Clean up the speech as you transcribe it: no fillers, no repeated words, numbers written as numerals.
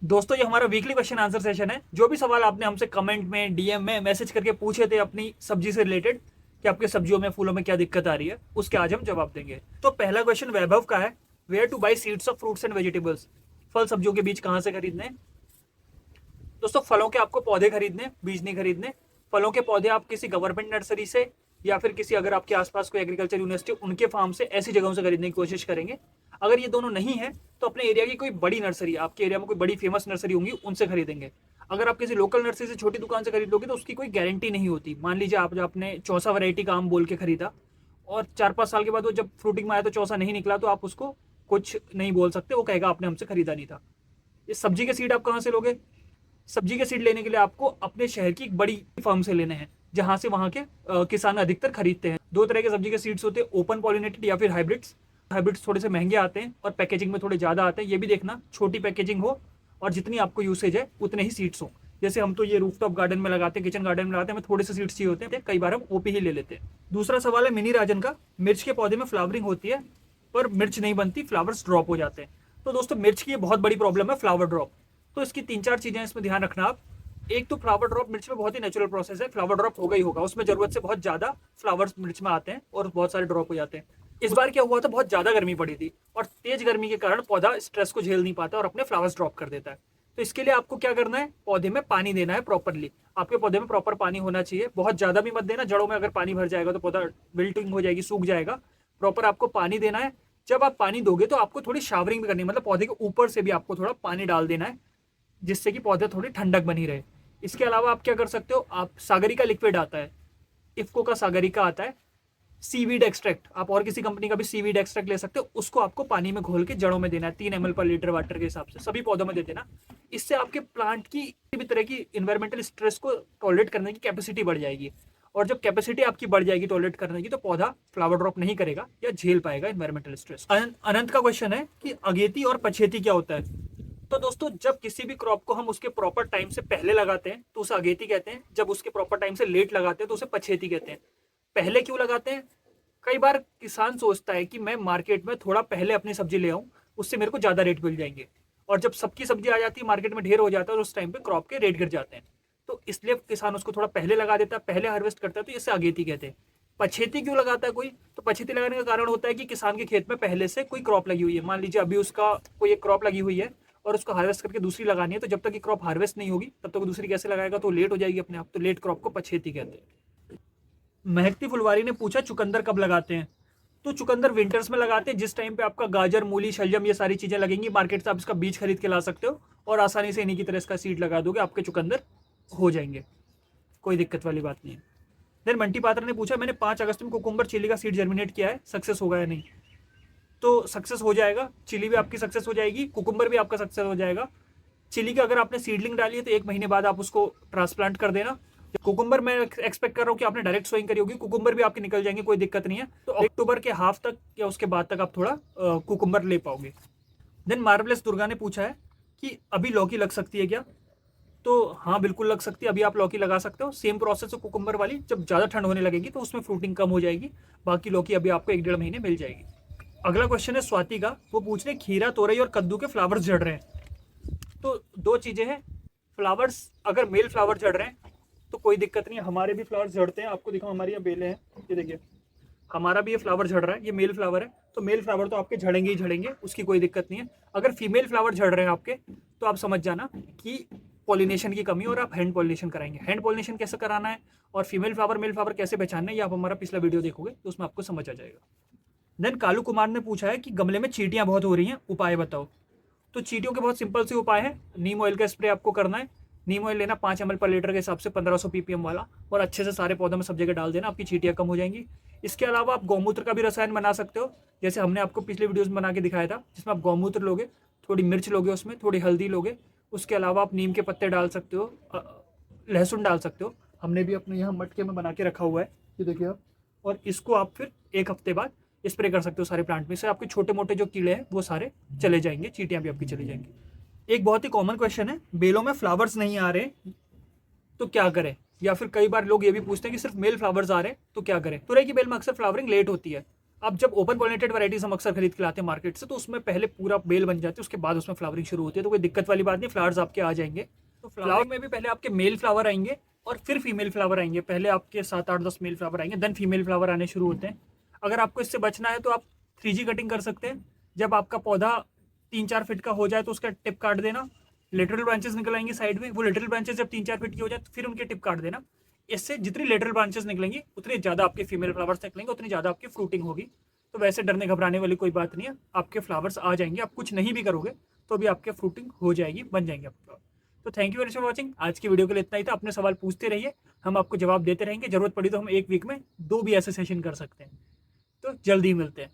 दोस्तों ये हमारा वीकली क्वेश्चन आंसर सेशन है। जो भी सवाल आपने हमसे कमेंट में, डीएम में मैसेज करके पूछे थे अपनी सब्जी से रिलेटेड कि आपके सब्जियों में, फूलों में क्या दिक्कत आ रही है, उसके आज हम जवाब देंगे। तो पहला क्वेश्चन वैभव का है, where to buy seeds of fruits and vegetables. फल सब्जियों के बीज कहाँ से खरीदने। दोस्तों फलों के आपको पौधे खरीदने, बीज नहीं खरीदने। फलों के पौधे आप किसी गवर्नमेंट नर्सरी से या फिर किसी, अगर आपके आसपास कोई एग्रीकल्चर यूनिवर्सिटी उनके फार्म से, ऐसी जगहों से खरीदने की कोशिश करेंगे। अगर ये दोनों नहीं है तो अपने एरिया की कोई बड़ी नर्सरी, आपके एरिया में कोई बड़ी फेमस नर्सरी होंगी, उनसे खरीदेंगे। अगर आप किसी लोकल नर्सरी से छोटी दुकान से खरीद लोगे तो उसकी कोई गारंटी नहीं होती। मान लीजिए आपने चौसा वैरायटी का आम बोल के खरीदा और 4-5 साल के बाद वो जब फ्रूटिंग में आया तो चौसा नहीं निकला, तो आप उसको कुछ नहीं बोल सकते, वो कहेगा आपने हमसे खरीदा नहीं था। ये सब्जी के सीड आप कहाँ से लोगे। सब्जी के सीड लेने के लिए आपको अपने शहर की एक बड़ी फर्म से लेने हैं, जहां से वहां के किसान अधिकतर खरीदते हैं। दो तरह के सब्जी के सीड्स होते हैं, ओपन पॉलिनेटेड या फिर हाइब्रिड्स। हाइब्रिड्स थोड़े से महंगे आते हैं और पैकेजिंग में थोड़े ज़्यादा आते हैं। ये भी देखना छोटी पैकेजिंग हो और जितनी आपको यूसेज है उतने ही सीड्स हो। जैसे हम तो ये रूफटॉप गार्डन में लगाते हैं, किचन गार्डन में लगाते हैं, हमें थोड़े से सीड्स चाहिए होते हैं, कई बार हम ओपी ही ले लेते हैं। दूसरा सवाल है मिनी राजन का, मिर्च के पौधे में फ्लावरिंग होती है पर मिर्च नहीं बनती, फ्लावर्स ड्रॉप हो जाते हैं। तो दोस्तों मिर्च की ये बहुत बड़ी प्रॉब्लम है, फ्लावर ड्रॉप। तो इसकी 3-4 चीजें इसमें ध्यान रखना आप। एक तो फ्लावर ड्रॉप मिर्च में बहुत ही नेचुरल प्रोसेस है, फ्लावर ड्रॉप होगा ही होगा, उसमें जरूरत से बहुत ज्यादा फ्लावर्स मिर्च में आते हैं और बहुत सारे ड्रॉप हो जाते हैं। इस बार क्या हुआ था, बहुत ज्यादा गर्मी पड़ी थी और तेज गर्मी के कारण पौधा स्ट्रेस को झेल नहीं पाता और अपने फ्लावर्स ड्रॉप कर देता है। तो इसके लिए आपको क्या करना है, पौधे में पानी देना है प्रॉपरली। आपके पौधे में प्रॉपर पानी होना चाहिए, बहुत ज्यादा भी मत देना, जड़ों में अगर पानी भर जाएगा तो पौधा विल्टिंग हो जाएगी, सूख जाएगा। प्रॉपर आपको पानी देना है। जब आप पानी दोगे तो आपको थोड़ी शावरिंग भी करनी है, मतलब पौधे के ऊपर से भी आपको थोड़ा पानी डाल देना है, जिससे कि पौधे थोड़ी ठंडक बनी रहे। इसके अलावा आप क्या कर सकते हो, आप सागरिका लिक्विड आता है, इफ्को का सागरिका आता है, सीवीड एक्सट्रैक्ट, आप और किसी कंपनी का भी सीवीड एक्सट्रैक्ट ले सकते हो, उसको आपको पानी में घोल के जड़ों में देना है, 3 ml पर लीटर वाटर के हिसाब से सभी पौधों में दे देना। इससे आपके प्लांट की किसी भी तरह की इन्वायरमेंटल स्ट्रेस को टॉलरेट करने की कैपेसिटी बढ़ जाएगी। और जब कैपेसिटी आपकी बढ़ जाएगी टॉलरेट करने की, तो पौधा फ्लावर ड्रॉप नहीं करेगा या झेल पाएगा इन्वायरमेंटल स्ट्रेस। अनंत का क्वेश्चन है कि अगेती और पछेती क्या होता है। तो दोस्तों जब किसी भी क्रॉप को हम उसके प्रॉपर टाइम से पहले लगाते हैं तो उसे अगेती कहते हैं, जब उसके प्रॉपर टाइम से लेट लगाते हैं तो उसे पछेती कहते हैं। पहले क्यों लगाते हैं, कई बार किसान सोचता है कि मैं मार्केट में थोड़ा पहले अपनी सब्जी ले आऊं, उससे मेरे को ज्यादा रेट मिल जाएंगे। और जब सबकी सब्जी आ जाती है मार्केट में, ढेर हो जाता है, और उस टाइम पे क्रॉप के रेट गिर जाते हैं। तो इसलिए किसान उसको थोड़ा पहले लगा देता है, पहले हार्वेस्ट करता है, तो इसे अगेती कहते हैं। पछेती क्यों लगाता है कोई, तो पछेती लगाने का कारण होता है कि किसान के खेत में पहले से कोई क्रॉप लगी हुई है। मान लीजिए अभी उसका कोई एक क्रॉप लगी हुई है और उसको हार्वेस्ट करके दूसरी लगानी है, तो जब तक ये क्रॉप हार्वेस्ट नहीं होगी तब तक वो दूसरी कैसे लगाएगा, तो लेट हो जाएगी अपने आप। तो लेट क्रॉप को पछेती कहते हैं। महकती फुलवारी ने पूछा चुकंदर कब लगाते हैं। तो चुकंदर विंटर्स में लगाते हैं, जिस टाइम पे आपका गाजर, मूली, शलजम ये सारी चीजें लगेंगी मार्केट से, आप इसका बीज खरीद के ला सकते हो और आसानी से इन्हीं की तरह इसका सीड लगा दोगे, आपके चुकंदर हो जाएंगे, कोई दिक्कत वाली बात नहीं है। देन मंटी पात्र ने पूछा मैंने 5 अगस्त में कुकुम्बर चिली का सीड जर्मिनेट किया है, सक्सेस होगा या नहीं। तो सक्सेस हो जाएगा, चिली भी आपकी सक्सेस हो जाएगी, कुकुम्बर भी आपका सक्सेस हो जाएगा। चिली का अगर आपने सीडलिंग डाली है तो 1 महीने बाद आप उसको ट्रांसप्लांट कर देना। कुकुम्बर मैं एक्सपेक्ट कर रहा हूँ कि आपने डायरेक्ट सोइंग करी होगी, कुकुम्बर भी आपके निकल जाएंगे, कोई दिक्कत नहीं है। तो अक्टूबर के हाफ तक या उसके बाद तक आप थोड़ा कुकुम्बर ले पाओगे। देन मार्वलेस दुर्गा ने पूछा है कि अभी लौकी लग सकती है क्या। तो हाँ बिल्कुल लग सकती है, अभी आप लौकी लगा सकते हो, सेम प्रोसेस है कुकुम्बर वाली। जब ज़्यादा ठंड होने लगेगी तो उसमें फ्रूटिंग कम हो जाएगी, बाकी लौकी अभी आपको 1-1.5 महीने मिल जाएगी। अगला क्वेश्चन है स्वाति का, वो पूछ रहे खीरा, तोरई और कद्दू के फ्लावर्स झड़ रहे हैं। तो दो चीजें हैं, फ्लावर्स अगर मेल फ्लावर झड़ रहे हैं तो कोई दिक्कत नहीं है, हमारे भी फ्लावर्स झड़ते हैं। आपको दिखाओ हमारी यहाँ बेलें हैं, ये देखिए हमारा भी ये फ्लावर झड़ रहा है, ये मेल फ्लावर है। तो मेल फ्लावर तो आपके झड़ेंगे ही झड़ेंगे, उसकी कोई दिक्कत नहीं है। अगर फीमेल फ्लावर झड़ रहे हैं आपके, तो आप समझ जाना कि पॉलिनेशन की कमी, और आप हैंड पॉलिनेशन कराएंगे। हैंड पॉलिनेशन कैसे कराना है और फीमेल फ्लावर मेल फ्लावर कैसे पहचानना है, ये आप हमारा पिछला वीडियो देखोगे तो उसमें आपको समझ आ जाएगा। देन कालू कुमार ने पूछा है कि गमले में चींटियां बहुत हो रही हैं, उपाय बताओ। तो चींटियों के बहुत सिंपल से उपाय है, नीम ऑयल का स्प्रे आपको करना है। नीम ऑयल लेना 5 ml पर लीटर के हिसाब से, 1500 ppm वाला, और अच्छे से सारे पौधों में सब जगह डाल देना, आपकी चींटियां कम हो जाएंगी। इसके अलावा आप गौमूत्र का भी रसायन बना सकते हो, जैसे हमने आपको पिछले वीडियोस में बना के दिखाया था, जिसमें आप गौमूत्र लोगे, थोड़ी मिर्च लोगे, उसमें थोड़ी हल्दी लोगे, उसके अलावा आप नीम के पत्ते डाल सकते हो, लहसुन डाल सकते हो। हमने भी अपने यहाँ मटके में बना के रखा हुआ है, ये देखिए आप। और इसको आप फिर 1 हफ्ते बाद स्प्रे कर सकते हो सारे प्लांट में, इससे आपके छोटे मोटे जो कीड़े हैं वो सारे चले जाएंगे, चींटियां भी आपकी चली जाएंगी। एक बहुत ही कॉमन क्वेश्चन है, बेलों में फ्लावर्स नहीं आ रहे तो क्या करें, या फिर कई बार लोग ये भी पूछते हैं कि सिर्फ मेल फ्लावर्स आ रहे हैं तो क्या करें। तुरई की बेल में अक्सर फ्लावरिंग लेट होती है। अब जब ओपन पॉलिनेटेड वैरायटीज हम अक्सर खरीद के लाते हैं मार्केट से, तो उसमें पहले पूरा बेल बन जाती है, उसके बाद उसमें फ्लावरिंग शुरू होती है, तो कोई दिक्कत वाली बात नहीं, फ्लावर्स आपके आ जाएंगे। तो फ्लावर में भी पहले आपके मेल फ्लावर आएंगे और फिर फीमेल फ्लावर आएंगे। पहले आपके 7-8-10 मेल फ्लावर आएंगे, देन फीमेल फ्लावर आने शुरू होते हैं। अगर आपको इससे बचना है तो आप 3G कटिंग कर सकते हैं। जब आपका पौधा 3-4 फीट का हो जाए तो उसका टिप काट देना, लेटरल ब्रांचेस निकल आएंगे साइड में, वो लेटरल ब्रांचेस जब 3-4 फीट की हो जाए तो फिर उनके टिप काट देना। इससे जितनी लेटरल ब्रांचेस निकलेंगी उतनी ज़्यादा आपके फीमेल फ्लावर्स निकलेंगे, उतनी ज़्यादा आपकी फ्रूटिंग होगी। तो वैसे डरने घबराने वाली कोई बात नहीं है, आपके फ्लावर्स आ जाएंगे। आप कुछ नहीं भी करोगे तो भी आपके फ्रूटिंग हो जाएगी, बन जाएंगे आपके फ्लावर। तो thank you very much for watching. आज की वीडियो के लिए इतना ही था। अपने सवाल पूछते रहिए, हम आपको जवाब देते रहेंगे। जरूरत पड़ी तो हम एक वीक में 2 भी ऐसे सेशन कर सकते हैं। तो जल्दी मिलते हैं।